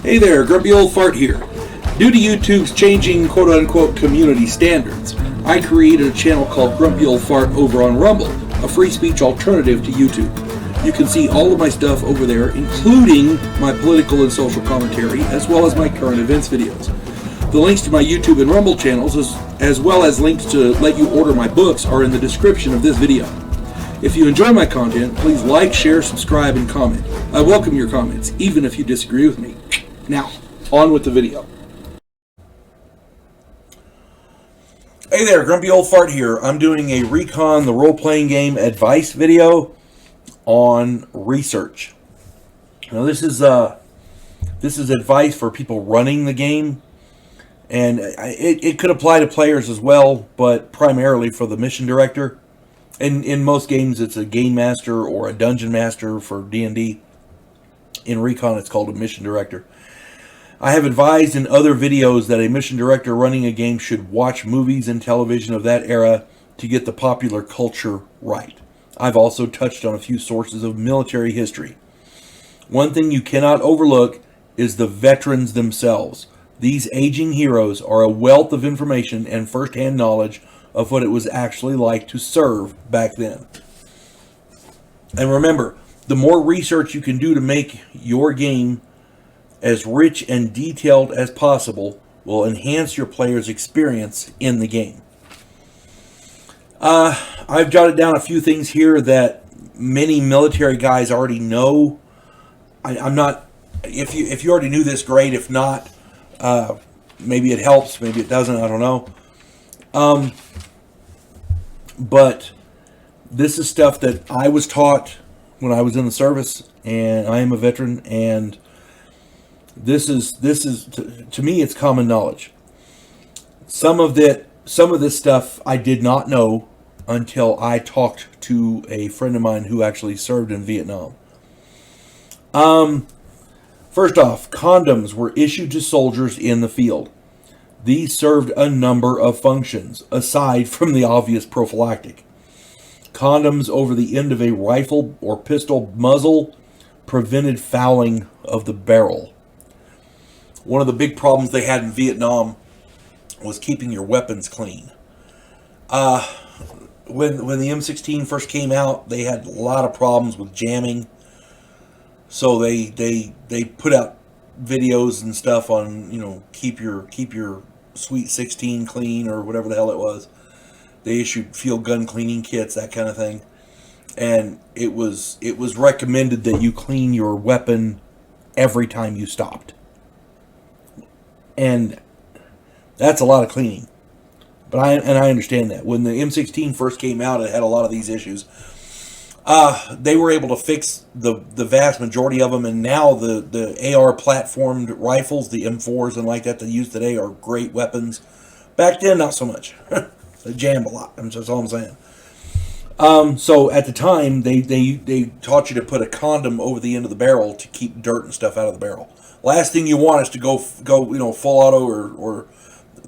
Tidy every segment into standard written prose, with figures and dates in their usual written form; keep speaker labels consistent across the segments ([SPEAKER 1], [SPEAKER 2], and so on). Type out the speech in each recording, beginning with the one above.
[SPEAKER 1] Hey there, Grumpy Old Fart here. Due to YouTube's changing quote-unquote community standards, I created a channel called Grumpy Old Fart over on Rumble, a free speech alternative to YouTube. You can see all of my stuff over there, including my political and social commentary, as well as my current events videos. The links to my YouTube and Rumble channels, as well as links to let you order my books, are in the description of this video. If you enjoy my content, please like, share, subscribe, and comment. I welcome your comments, even if you disagree with me. Now, on with the video. Hey there, Grumpy Old Fart here. I'm doing a Recon the role-playing game advice video on research. Now, this is advice for people running the game, and it could apply to players as well, but primarily for the mission director. In most games, it's a game master or a dungeon master for D&D. In Recon, it's called a mission director. I have advised in other videos that a mission director running a game should watch movies and television of that era to get the popular culture right. I've also touched on a few sources of military history. One thing you cannot overlook is the veterans themselves. These aging heroes are a wealth of information and first-hand knowledge of what it was actually like to serve back then. And remember, the more research you can do to make your game as rich and detailed as possible will enhance your player's experience in the game. I've jotted down a few things here that many military guys already know. I'm not, if you already knew this, great. If not, maybe it helps, maybe it doesn't, I don't know. But this is stuff that I was taught when I was in the service, and I am a veteran, and this is to me, it's common knowledge. Some of this stuff I did not know until I talked to a friend of mine who actually served in Vietnam. First off, condoms were issued to soldiers in the field. These served a number of functions, aside from the obvious prophylactic. Condoms over the end of a rifle or pistol muzzle prevented fouling of the barrel. One of the big problems they had in Vietnam was keeping your weapons clean. When the M16 first came out, they had a lot of problems with jamming. So they put out videos and stuff on, keep your Sweet 16 clean, or whatever the hell it was. They issued field gun cleaning kits, that kind of thing. And it was recommended that you clean your weapon every time you stopped. And that's a lot of cleaning. But I understand that. When the M16 first came out, it had a lot of these issues. They were able to fix the vast majority of them, and now the AR platformed rifles, the M4s and like that they use today, are great weapons. Back then, not so much. They jammed a lot. That's all I'm saying. So at the time, they taught you to put a condom over the end of the barrel to keep dirt and stuff out of the barrel. Last thing you want is to go full auto or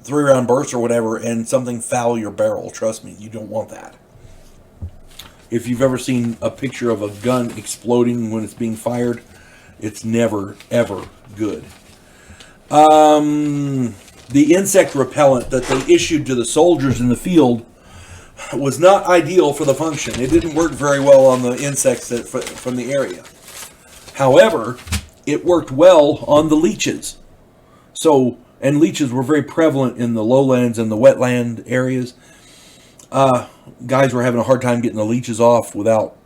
[SPEAKER 1] 3-round burst or whatever, and something foul your barrel. Trust me, you don't want that. If you've ever seen a picture of a gun exploding when it's being fired, it's never, ever good. The insect repellent that they issued to the soldiers in the field was not ideal for the function. It didn't work very well on the insects from the area. However, it worked well on the leeches. And leeches were very prevalent in the lowlands and the wetland areas. Guys were having a hard time getting the leeches off without,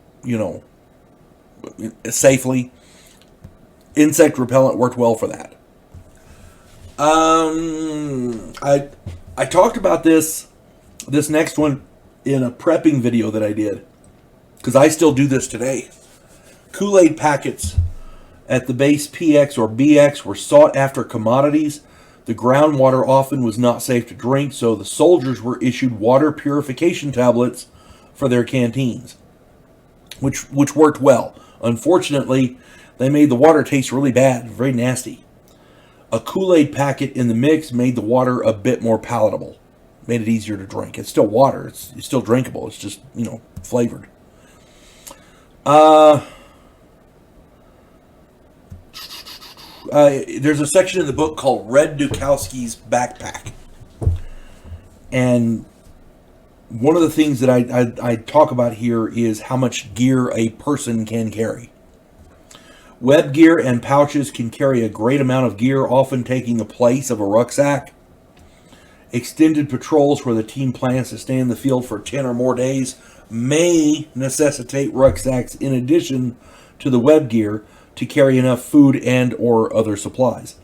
[SPEAKER 1] safely. Insect repellent worked well for that. I talked about this next one in a prepping video that I did, because I still do this today. Kool-Aid packets at the base PX or BX were sought after commodities. The groundwater often was not safe to drink, so the soldiers were issued water purification tablets for their canteens, which worked well. Unfortunately, they made the water taste really bad, very nasty. A Kool-Aid packet in the mix made the water a bit more palatable, made it easier to drink. It's still water, it's still drinkable, it's just, flavored. There's a section in the book called Red Dukowski's Backpack. And one of the things that I talk about here is how much gear a person can carry. Web gear and pouches can carry a great amount of gear, often taking the place of a rucksack. Extended patrols where the team plans to stay in the field for 10 or more days may necessitate rucksacks in addition to the web gear to carry enough food and or other supplies.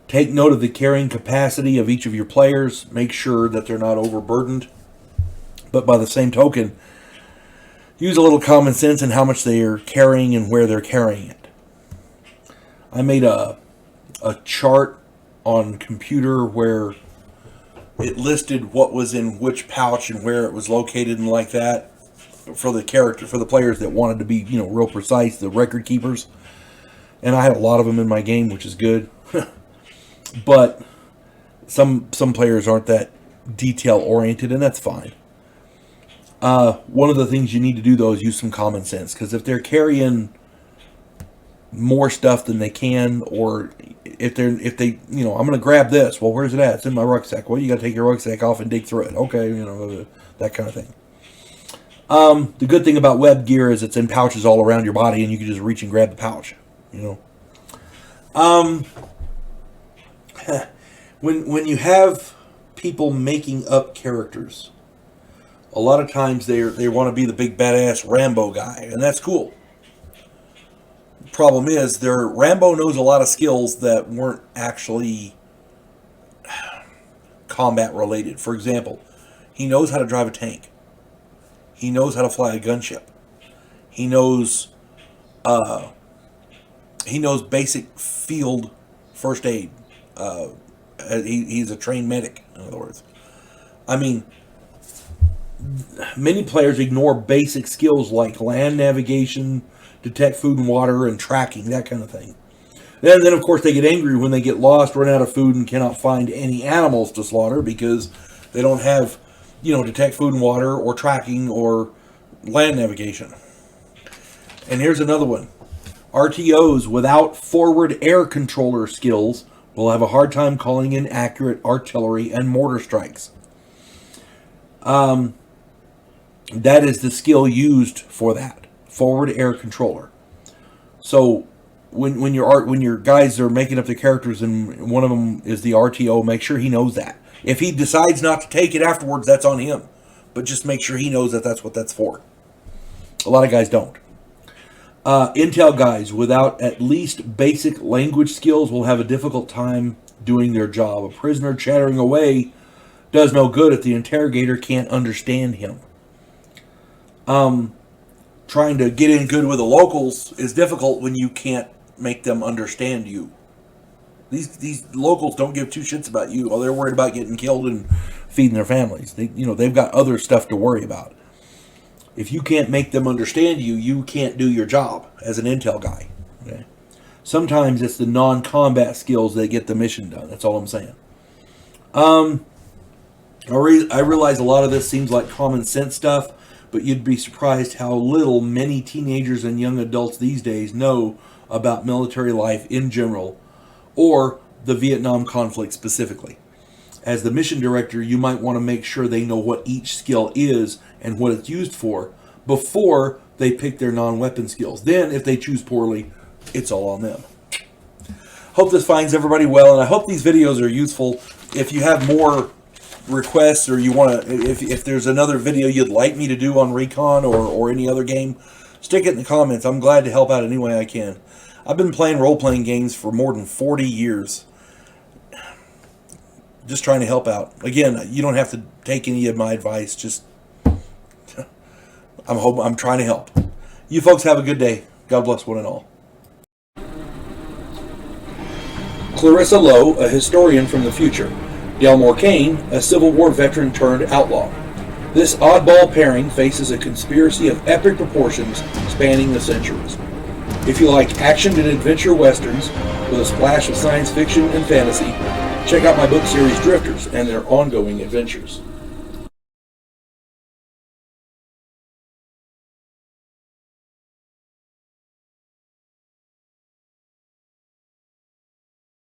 [SPEAKER 1] Take note of the carrying capacity of each of your players. Make sure that they're not overburdened. But by the same token, use a little common sense in how much they are carrying and where they're carrying it. I made a chart on computer where it listed what was in which pouch and where it was located and like that for the players that wanted to be, real precise, the record keepers. And I had a lot of them in my game, which is good. But some players aren't that detail oriented, and that's fine. One of the things you need to do though is use some common sense, because if they're carrying more stuff than they can, or if they I'm going to grab this, well, where's it at? It's in my rucksack. Well, you got to take your rucksack off and dig through it. Okay, that kind of thing. The good thing about web gear is it's in pouches all around your body, and you can just reach and grab the pouch. When you have people making up characters, a lot of times they want to be the big badass Rambo guy, and that's cool. Problem is, Rambo knows a lot of skills that weren't actually combat related. For example, he knows how to drive a tank. He knows how to fly a gunship. He knows basic field first aid. He's a trained medic, in other words. I mean, many players ignore basic skills like land navigation, detect food and water, and tracking, that kind of thing. Then of course, they get angry when they get lost, run out of food, and cannot find any animals to slaughter because they don't have, detect food and water, or tracking, or land navigation. And here's another one. RTOs without forward air controller skills will have a hard time calling in accurate artillery and mortar strikes. That is the skill used for that. Forward air controller. So when your guys are making up the characters and one of them is the RTO, make sure he knows that. If he decides not to take it afterwards, that's on him. But just make sure he knows that that's what that's for. A lot of guys don't. Intel guys without at least basic language skills will have a difficult time doing their job. A prisoner chattering away does no good if the interrogator can't understand him. Trying to get in good with the locals is difficult when you can't make them understand you. These locals don't give two shits about you. Oh, they're worried about getting killed and feeding their families. They've got other stuff to worry about. If you can't make them understand you, you can't do your job as an intel guy. Okay? Sometimes it's the non-combat skills that get the mission done. That's all I'm saying. I realize a lot of this seems like common sense stuff, but you'd be surprised how little many teenagers and young adults these days know about military life in general, or the Vietnam conflict specifically. As the mission director, you might want to make sure they know what each skill is and what it's used for before they pick their non-weapon skills. Then, if they choose poorly, it's all on them. Hope this finds everybody well, and I hope these videos are useful. If you have more requests, or you want to, if there's another video you'd like me to do on Recon or any other game, stick it in the comments. I'm glad to help out any way I can. I've been playing role-playing games for more than 40 years. Just trying to help out. Again, you don't have to take any of my advice. Just, I'm trying to help. You folks have a good day. God bless one and all. Clarissa Lowe, a historian from the future. Delmore Kane, a Civil War veteran turned outlaw. This oddball pairing faces a conspiracy of epic proportions spanning the centuries. If you like action and adventure westerns with a splash of science fiction and fantasy, check out my book series Drifters and their ongoing adventures.